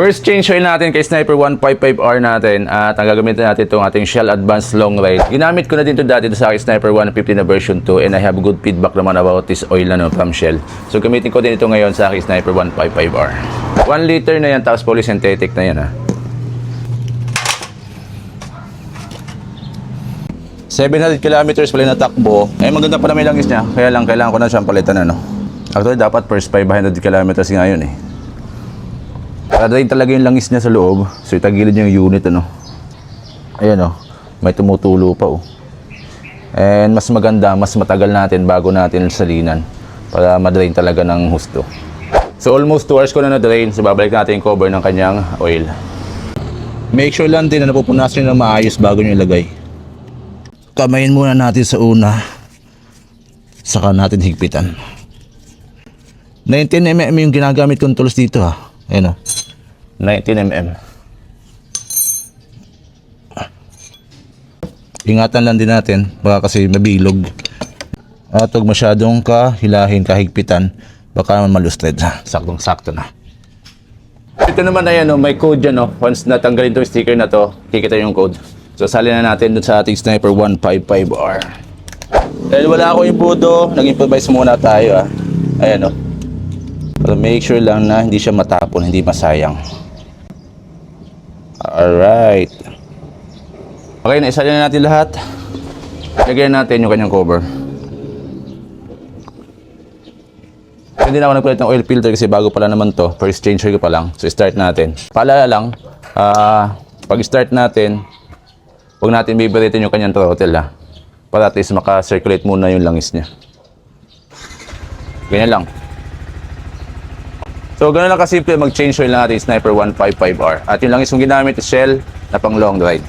First change oil natin kay Sniper 155R natin at ang gagamitin natin itong ating Shell Advanced Long Ride. Ginamit ko na din ito dati sa aking Sniper 150 na version 2 and I have good feedback naman about this oil na from Shell. So gamitin ko din ito ngayon sa aking Sniper 155R. 1 liter na yan tapos polysynthetic na yan ha. 700 kilometers pala na takbo. Eh maganda pa naman yung langis niya. Kaya lang kailangan ko na siyang palitan ano. Actually dapat first 500 kilometers nga yun eh. Para rin talaga yung langis niya sa loob. So itagilid yung unit ano. Ayan oh. May tumutulo pa oh. And mas maganda, mas matagal natin bago natin salinan. Para madrain talaga ng husto. So almost 2 hours ko na na-drain. So babalik natin yung cover ng kanyang oil. Make sure lang din na napupunasan nyo na maayos bago nyo ilagay. Kamayin muna natin sa una. Saka natin higpitan. 19mm yung ginagamit kong tools dito ha. Ayan o. 19mm. Ingatan lang din natin. Baka kasi mabilog. At huwag masyadong kahilahin, kahigpitan. Baka naman malustred. Saktong-sakto na. Ito naman na yan o. May code dyan o. Once natanggalin itong sticker na to, kikita yung code. So salin na natin dun sa ating Sniper 155R. Dahil wala ako yung budo, nag-improvise muna tayo ah. Ayan o. Pero make sure lang na hindi siya matapon, hindi masayang. Alright. Okay, naisalin na natin lahat. Lagyan natin yung kanyang cover. Hindi na ako nagpalit ng oil filter kasi bago pala naman to. First change ko pa lang. So start natin. Paalala lang, pag start natin, huwag natin bibiritin yung kanyang throttle ha. Para at least maka-circulate muna yung langis niya. Ganyan lang. So ganun lang kasimple mag-change oil natin Sniper 155R. At yung langis kong ginamit is Shell na pang long ride.